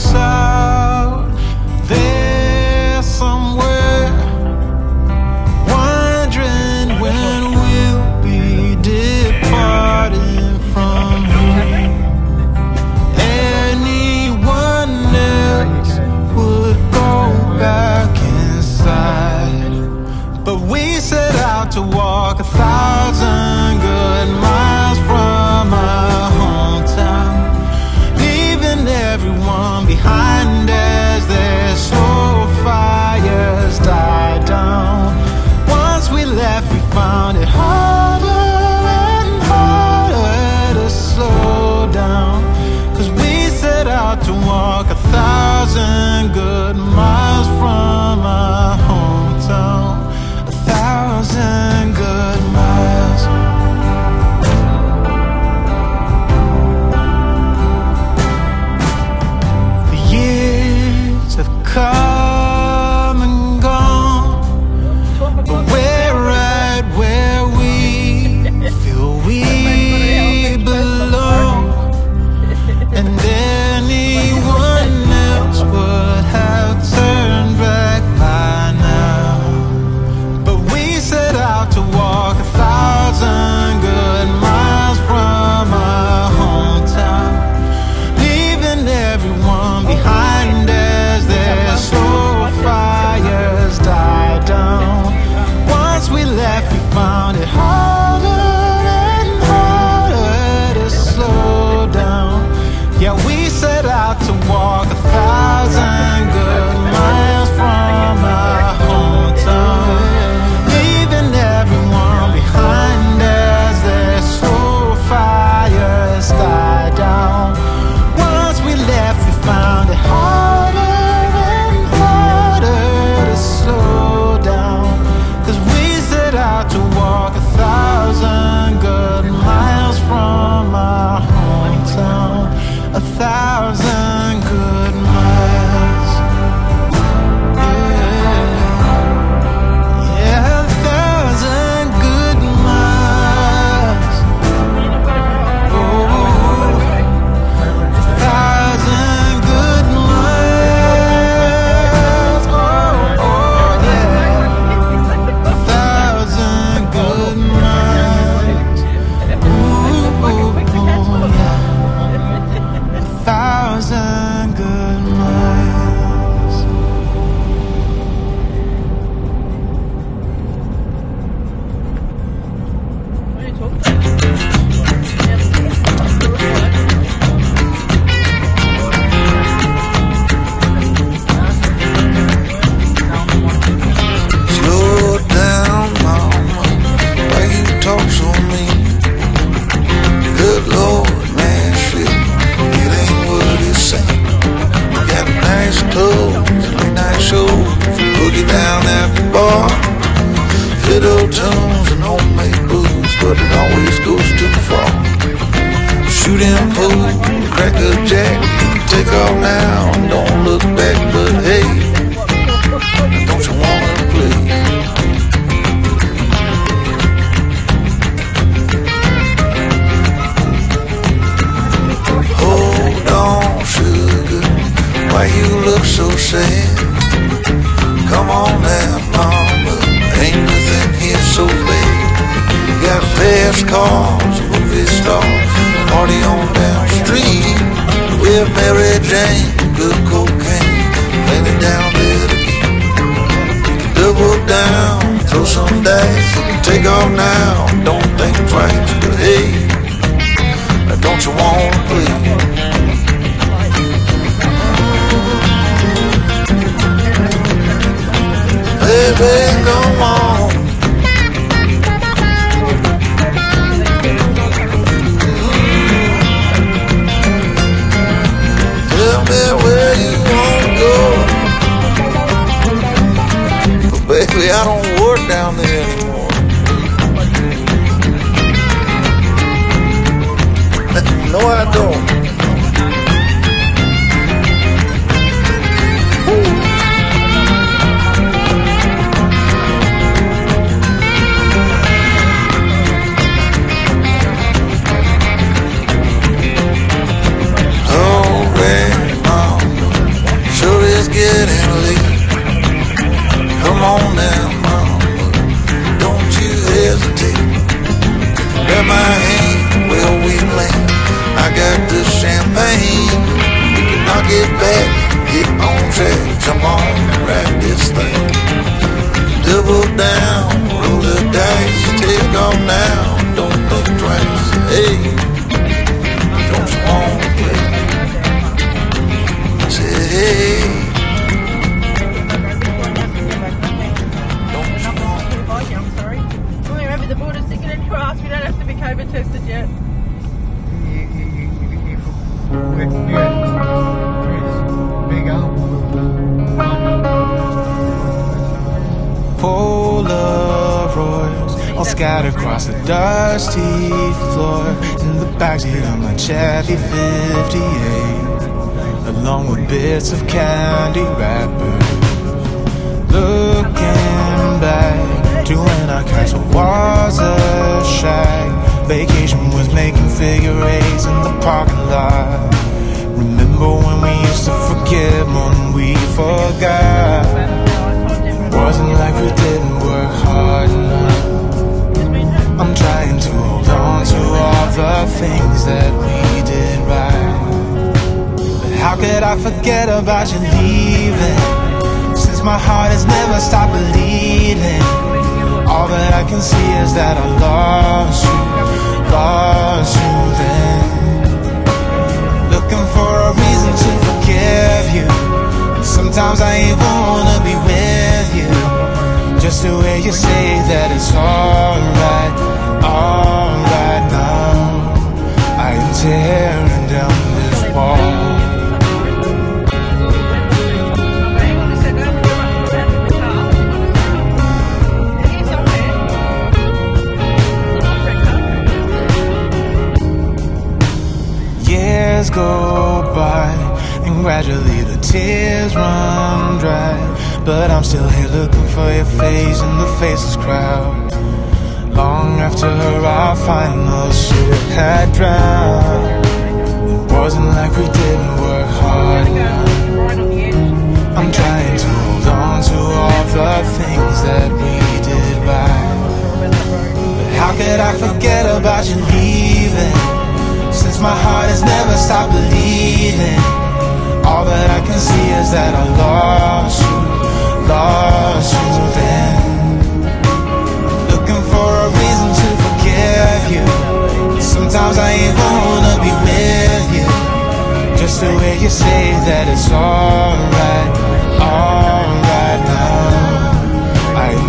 out there somewhere, wondering when we'll be departing from here. Anyone else would go back inside, but we set out to walk 1,000 good miles from our hometown, leaving everyone behind as their slow fires died down. Once we left, we found it harder and harder to slow down, 'cause we set out to walk 1,000 good miles from our hometown, 1,000 good miles. The years have come and gone, but we're right where we feel we belong, and anyone else would have turned back by now. But we set out to walk 1,000 good miles from our hometown, leaving everyone behind as their slow fires died down. Once we left, we found it harder and harder to slow down. Yeah, we set out to walk 1,000 good miles from our hometown, leaving everyone behind as their slow fires died down. Once we left, we found it harder and harder to slow down, 'cause we set out to walk 1,000 good miles from our hometown, 1,000 good miles. Yeah, yeah, 1,000 good miles. Oh, 1,000 good miles. Oh, oh, yeah, 1,000 good miles. Ooh, ooh, yeah. 1,000 good miles. Slow down, mama, why you talk so mean? Good Lord, man, shit, it ain't what it seems. You got nice clothes, nice shows, boogie down at the bar, fiddle tunes and homemade booze, but it always goes too far. Shooting pool, crack a jack, take off now and don't look back, but hey, don't you wanna play? Hold on, sugar, why you look so sad? Come on now, mama, ain't nothing here so bad. You got fast cars, movie stars, party on down the street with Mary Jane, good cocaine, plenty down there to eat. Double down, throw some dice, take off now, don't think twice, but hey, don't you wanna play? Baby, come on. Tell me where you wanna go. But baby, I don't work down there anymore. No, I don't. scattered across the dusty floor in the backseat of my Chevy 58, along with bits of candy wrappers. Looking back to when our castle was a shack, vacation was making figure eights in the parking lot. Remember when we used to forgive more than we forgot? It wasn't like we didn't work hard enough. I'm trying to hold on to all the things that we did right. But how could I forget about you leaving? Since my heart has never stopped bleeding, all that I can see is that I lost you then. Looking for a reason to forgive you. Sometimes I even wanna be with you, just the way you say that it's alright now. I am tearing down this wall. Years go by and gradually the tears run dry, but I'm still here looking for your face in the faceless crowd. Long after our final ship had drowned, it wasn't like we didn't work hard enough. I'm trying to hold on to all the things that we did right. But how could I forget about you leaving? Since my heart has never stopped bleeding, all that I can see is that I lost you then. Looking for a reason to forgive you. Sometimes I even wanna be with you, just the way you say that it's alright now. I am